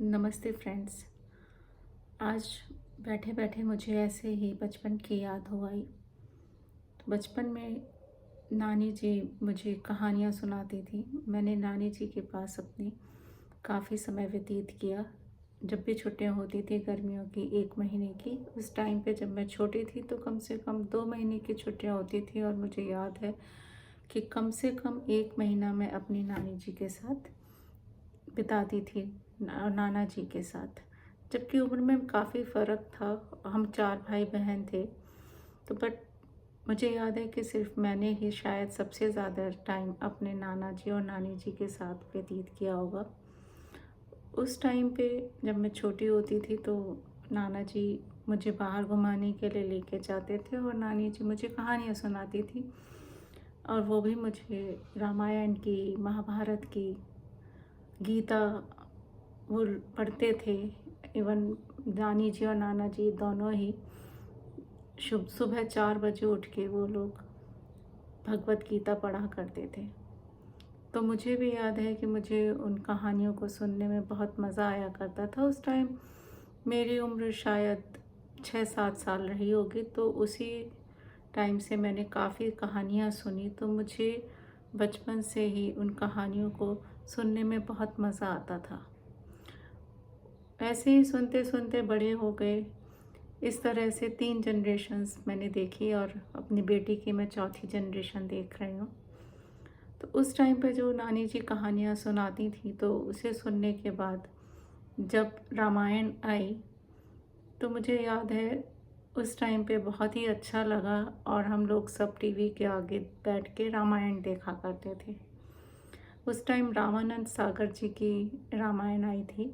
नमस्ते फ्रेंड्स। आज बैठे बैठे मुझे ऐसे ही बचपन की याद हो आई। तो बचपन में नानी जी मुझे कहानियाँ सुनाती थी। मैंने नानी जी के पास अपनी काफ़ी समय व्यतीत किया। जब भी छुट्टियाँ होती थी गर्मियों की 1 महीने की, उस टाइम पे जब मैं छोटी थी तो कम से कम 2 महीने की छुट्टियाँ होती थी और मुझे याद है कि कम से कम 1 महीना मैं अपनी नानी जी के साथ बिताती थी, नाना जी के साथ। जबकि उम्र में काफ़ी फ़र्क था, हम 4 भाई बहन थे। तो बट मुझे याद है कि सिर्फ मैंने ही शायद सबसे ज़्यादा टाइम अपने नाना जी और नानी जी के साथ व्यतीत किया होगा। उस टाइम पे जब मैं छोटी होती थी तो नाना जी मुझे बाहर घुमाने के लिए लेके जाते थे और नानी जी मुझे कहानियाँ सुनाती थी, और वो भी मुझे रामायण की, महाभारत की, गीता वो पढ़ते थे। इवन नानी जी और नाना जी दोनों ही शुभ सुबह 4 बजे उठ के वो लोग भगवत गीता पढ़ा करते थे। तो मुझे भी याद है कि मुझे उन कहानियों को सुनने में बहुत मज़ा आया करता था। उस टाइम मेरी उम्र शायद 6-7 साल रही होगी, तो उसी टाइम से मैंने काफ़ी कहानियाँ सुनी। तो मुझे बचपन से ही उन कहानियों को सुनने में बहुत मज़ा आता था। ऐसे ही सुनते-सुनते बड़े हो गए। इस तरह से 3 जनरेशन्स मैंने देखी और अपनी बेटी की मैं चौथी जनरेशन देख रही हूँ। तो उस टाइम पे जो नानी जी कहानियाँ सुनाती थी, तो उसे सुनने के बाद जब रामायण आई, तो मुझे याद है उस टाइम पे बहुत ही अच्छा लगा और हम लोग सब टीवी के आगे बैठ के रामायण देखा करते थे। उस टाइम रामानंद सागर जी की रामायण आई थी,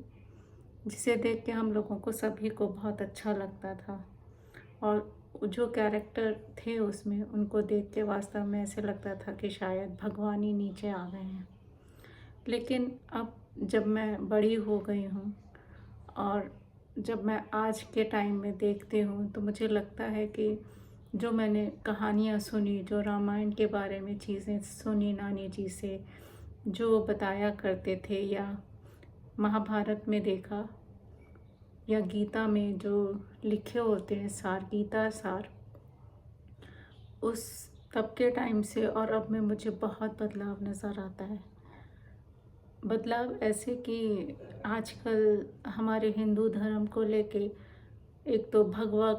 जिसे देख के हम लोगों को सभी को बहुत अच्छा लगता था। और जो कैरेक्टर थे उसमें, उनको देख के वास्तव में ऐसे लगता था कि शायद भगवान ही नीचे आ गए हैं। लेकिन अब जब मैं बड़ी हो गई हूँ और जब मैं आज के टाइम में देखती हूँ, तो मुझे लगता है कि जो मैंने कहानियाँ सुनी, जो रामायण के बारे में चीज़ें सुनी नानी जी से, जो बताया करते थे, या महाभारत में देखा, या गीता में जो लिखे होते हैं सार, गीता सार, उस तब के टाइम से और अब में मुझे बहुत बदलाव नज़र आता है। बदलाव ऐसे कि आजकल हमारे हिंदू धर्म को लेके, एक तो भगवा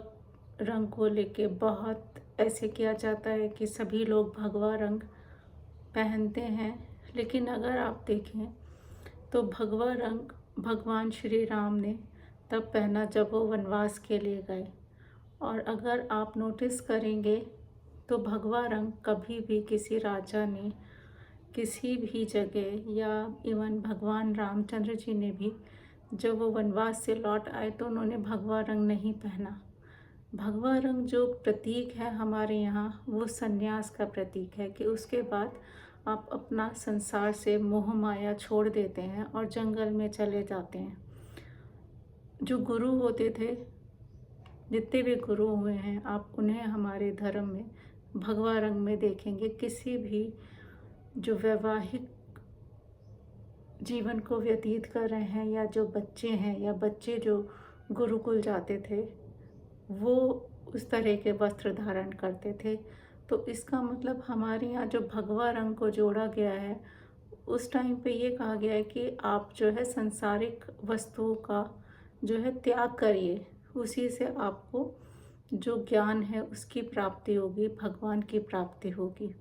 रंग को लेके बहुत ऐसे किया जाता है कि सभी लोग भगवा रंग पहनते हैं। लेकिन अगर आप देखें तो भगवा रंग भगवान श्री राम ने तब पहना जब वो वनवास के लिए गए। और अगर आप नोटिस करेंगे तो भगवा रंग कभी भी किसी राजा ने किसी भी जगह, या इवन भगवान रामचंद्र जी ने भी जब वो वनवास से लौट आए तो उन्होंने भगवा रंग नहीं पहना। भगवा रंग जो प्रतीक है हमारे यहाँ, वो संन्यास का प्रतीक है कि उसके बाद आप अपना संसार से मोह माया छोड़ देते हैं और जंगल में चले जाते हैं। जो गुरु होते थे, जितने भी गुरु हुए हैं, आप उन्हें हमारे धर्म में भगवा रंग में देखेंगे। किसी भी जो वैवाहिक जीवन को व्यतीत कर रहे हैं, या जो बच्चे हैं, या बच्चे जो गुरुकुल जाते थे, वो उस तरह के वस्त्र धारण करते थे। तो इसका मतलब हमारे यहाँ जो भगवा रंग को जोड़ा गया है, उस टाइम पे ये कहा गया है कि आप जो है संसारिक वस्तुओं का जो है त्याग करिए, उसी से आपको जो ज्ञान है उसकी प्राप्ति होगी, भगवान की प्राप्ति होगी।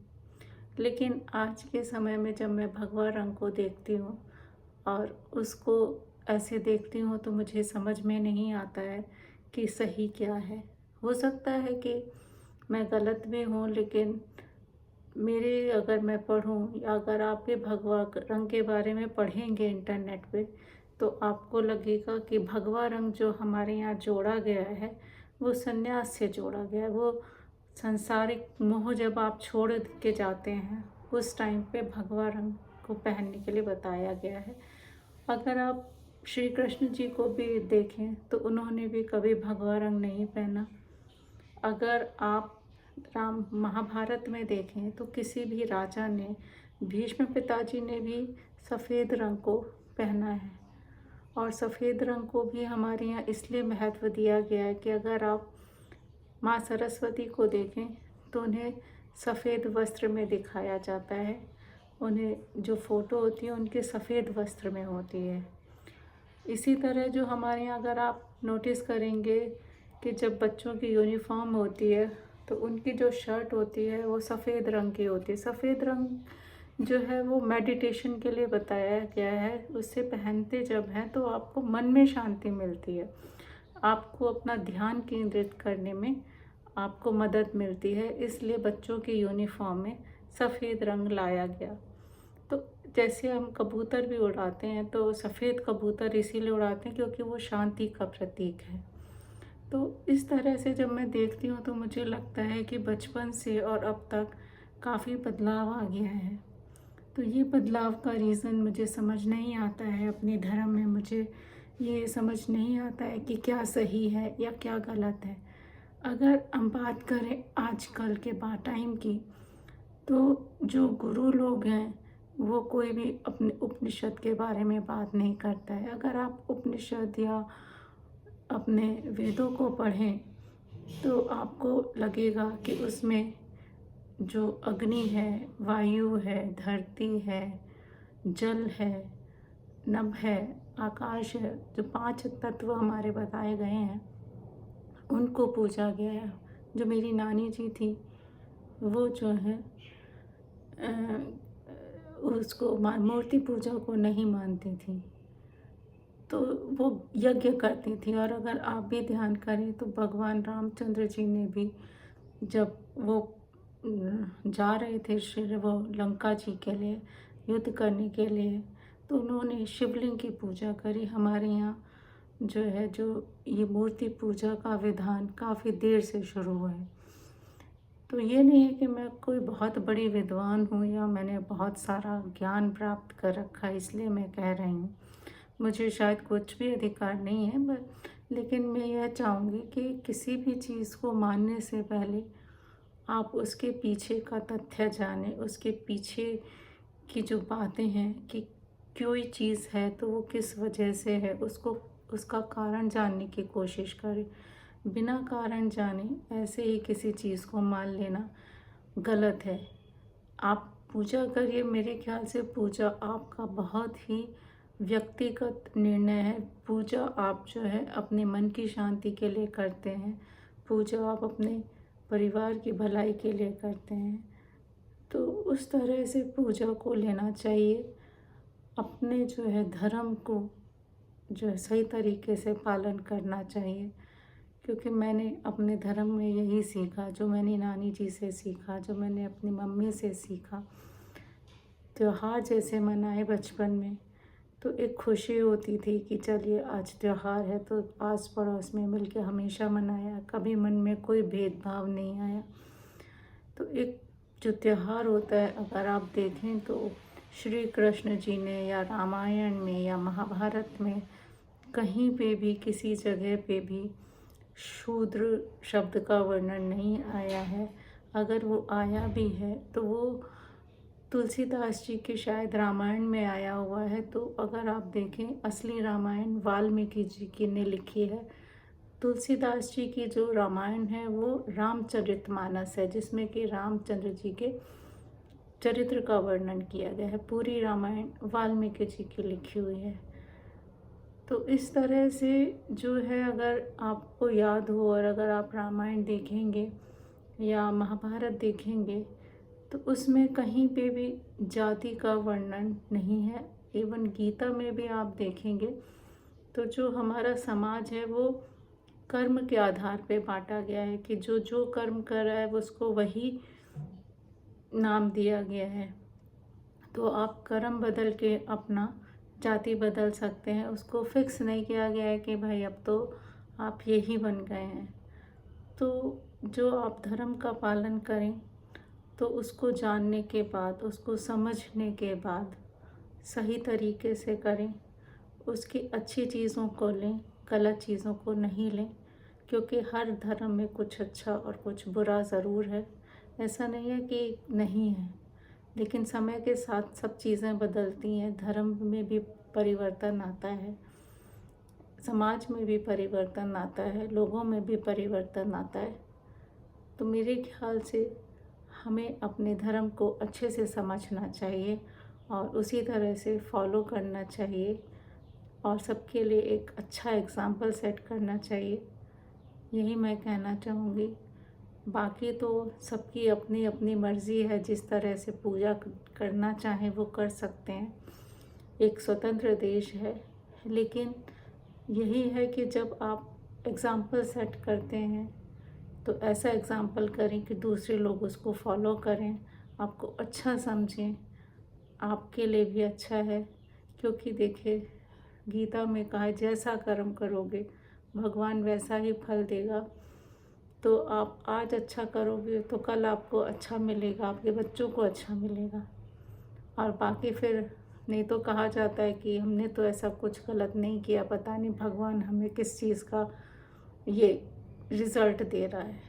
लेकिन आज के समय में जब मैं भगवा रंग को देखती हूँ और उसको ऐसे देखती हूँ, तो मुझे समझ में नहीं आता है कि सही क्या है। हो सकता है कि मैं गलत भी हूँ, लेकिन मेरे अगर मैं पढ़ूँ, या अगर आप भी भगवा रंग के बारे में पढ़ेंगे इंटरनेट पे, तो आपको लगेगा कि भगवा रंग जो हमारे यहाँ जोड़ा गया है, वो संन्यास से जोड़ा गया है। वो सांसारिक मोह जब आप छोड़ के जाते हैं, उस टाइम पे भगवा रंग को पहनने के लिए बताया गया है। अगर आप श्री कृष्ण जी को भी देखें तो उन्होंने भी कभी भगवा रंग नहीं पहना। अगर आप राम महाभारत में देखें तो किसी भी राजा ने, भीष्म पिताजी ने भी सफ़ेद रंग को पहना है। और सफ़ेद रंग को भी हमारे यहाँ इसलिए महत्व दिया गया है कि अगर आप माँ सरस्वती को देखें तो उन्हें सफ़ेद वस्त्र में दिखाया जाता है। उन्हें जो फ़ोटो होती है उनके सफ़ेद वस्त्र में होती है। इसी तरह जो हमारे यहाँ अगर आप नोटिस करेंगे कि जब बच्चों की यूनिफ़ॉर्म होती है तो उनकी जो शर्ट होती है वो सफ़ेद रंग की होती है। सफ़ेद रंग जो है वो मेडिटेशन के लिए बताया गया है। उसे पहनते जब हैं तो आपको मन में शांति मिलती है, आपको अपना ध्यान केंद्रित करने में आपको मदद मिलती है। इसलिए बच्चों की यूनिफ़ॉर्म में सफ़ेद रंग लाया गया। तो जैसे हम कबूतर भी उड़ाते हैं तो सफ़ेद कबूतर इसीलिए उड़ाते हैं क्योंकि वो शांति का प्रतीक है। तो इस तरह से जब मैं देखती हूँ तो मुझे लगता है कि बचपन से और अब तक काफ़ी बदलाव आ गया है। तो ये बदलाव का रीज़न मुझे समझ नहीं आता है। अपने धर्म में मुझे ये समझ नहीं आता है कि क्या सही है या क्या गलत है। अगर हम बात करें आजकल के टाइम की, तो जो गुरु लोग हैं वो कोई भी अपने उपनिषद के बारे में बात नहीं करता है। अगर आप उपनिषद या अपने वेदों को पढ़ें तो आपको लगेगा कि उसमें जो अग्नि है, वायु है, धरती है, जल है, नभ है, आकाश है, जो 5 तत्व हमारे बताए गए हैं उनको पूजा गया है। जो मेरी नानी जी थी वो जो है उसको मूर्ति पूजा को नहीं मानती थी, तो वो यज्ञ करती थी। और अगर आप भी ध्यान करें तो भगवान रामचंद्र जी ने भी जब वो जा रहे थे वो लंका जी के लिए युद्ध करने के लिए, तो उन्होंने शिवलिंग की पूजा करी। हमारे यहाँ जो है जो ये मूर्ति पूजा का विधान काफ़ी देर से शुरू हुआ है। तो ये नहीं है कि मैं कोई बहुत बड़ी विद्वान हूँ या मैंने बहुत सारा ज्ञान प्राप्त कर रखा है इसलिए मैं कह रही हूँ। मुझे शायद कुछ भी अधिकार नहीं है, बट लेकिन मैं यह चाहूँगी कि किसी भी चीज़ को मानने से पहले आप उसके पीछे का तथ्य जानें, उसके पीछे की जो बातें हैं कि कोई चीज़ है तो वो किस वजह से है, उसका कारण जानने की कोशिश करें। बिना कारण जाने ऐसे ही किसी चीज़ को मान लेना गलत है। आप पूजा करिए, मेरे ख्याल से पूजा आपका बहुत ही व्यक्तिगत निर्णय है। पूजा आप जो है अपने मन की शांति के लिए करते हैं, पूजा आप अपने परिवार की भलाई के लिए करते हैं, तो उस तरह से पूजा को लेना चाहिए। अपने जो है धर्म को जो है सही तरीके से पालन करना चाहिए, क्योंकि मैंने अपने धर्म में यही सीखा, जो मैंने नानी जी से सीखा, जो मैंने अपनी मम्मी से सीखा। त्योहार जैसे मनाए बचपन में तो एक खुशी होती थी कि चलिए आज त्योहार है तो आस पड़ोस में मिलके हमेशा मनाया, कभी मन में कोई भेदभाव नहीं आया। तो एक जो त्योहार होता है अगर आप देखें तो श्री कृष्ण जी ने या रामायण में या महाभारत में कहीं पे भी किसी जगह पे भी शूद्र शब्द का वर्णन नहीं आया है। अगर वो आया भी है तो वो तुलसीदास जी के शायद रामायण में आया हुआ है। तो अगर आप देखें असली रामायण वाल्मीकि जी की ने लिखी है। तुलसीदास जी की जो रामायण है वो रामचरितमानस है, जिसमें कि रामचंद्र जी के चरित्र का वर्णन किया गया है। पूरी रामायण वाल्मीकि जी की लिखी हुई है। तो इस तरह से जो है अगर आपको याद हो और अगर आप रामायण देखेंगे या महाभारत देखेंगे तो उसमें कहीं पे भी जाति का वर्णन नहीं है। इवन गीता में भी आप देखेंगे तो जो हमारा समाज है वो कर्म के आधार पे बांटा गया है कि जो जो कर्म कर रहा है उसको वही नाम दिया गया है। तो आप कर्म बदल के अपना जाति बदल सकते हैं, उसको फिक्स नहीं किया गया है कि भाई अब तो आप यही बन गए हैं। तो जो आप धर्म का पालन करें तो उसको जानने के बाद, उसको समझने के बाद सही तरीके से करें, उसकी अच्छी चीज़ों को लें, गलत चीज़ों को नहीं लें, क्योंकि हर धर्म में कुछ अच्छा और कुछ बुरा ज़रूर है। ऐसा नहीं है कि नहीं है, लेकिन समय के साथ सब चीज़ें बदलती हैं, धर्म में भी परिवर्तन आता है। समाज में भी परिवर्तन आता है, लोगों में भी परिवर्तन आता है। तो मेरे ख्याल से हमें अपने धर्म को अच्छे से समझना चाहिए और उसी तरह से फॉलो करना चाहिए और सबके लिए एक अच्छा एग्ज़ाम्पल सेट करना चाहिए। यही मैं कहना चाहूँगी। बाकी तो सबकी अपनी अपनी मर्ज़ी है, जिस तरह से पूजा करना चाहें वो कर सकते हैं। एक स्वतंत्र देश है, लेकिन यही है कि जब आप एग्ज़ाम्पल सेट करते हैं तो ऐसा एग्ज़ाम्पल करें कि दूसरे लोग उसको फॉलो करें, आपको अच्छा समझें, आपके लिए भी अच्छा है। क्योंकि देखिए, गीता में कहा है जैसा कर्म करोगे भगवान वैसा ही फल देगा। तो आप आज अच्छा करोगे तो कल आपको अच्छा मिलेगा, आपके बच्चों को अच्छा मिलेगा। और बाकी फिर नहीं तो कहा जाता है कि हमने तो ऐसा कुछ गलत नहीं किया, पता नहीं भगवान हमें किस चीज़ का ये रिज़ल्ट दे रहा है।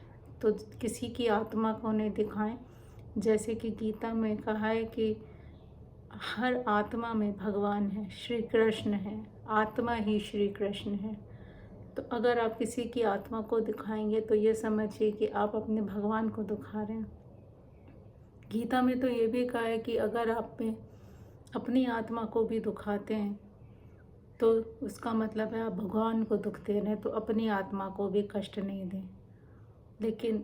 तो किसी की आत्मा को नहीं दिखाएं। जैसे कि गीता में कहा है कि हर आत्मा में भगवान है, श्री कृष्ण है, आत्मा ही श्री कृष्ण है। तो अगर आप किसी की आत्मा को दिखाएंगे तो ये समझिए कि आप अपने भगवान को दिखा रहे हैं। गीता में तो ये भी कहा है कि अगर आप में अपनी आत्मा को भी दुखाते हैं तो उसका मतलब है आप भगवान को दुख दे रहे हैं, तो अपनी आत्मा को भी कष्ट नहीं दें। लेकिन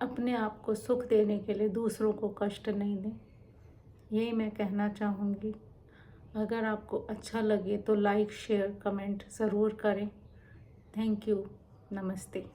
अपने आप को सुख देने के लिए दूसरों को कष्ट नहीं दें। यही मैं कहना चाहूँगी। अगर आपको अच्छा लगे तो लाइक, शेयर, कमेंट ज़रूर करें। Thank you. नमस्ते।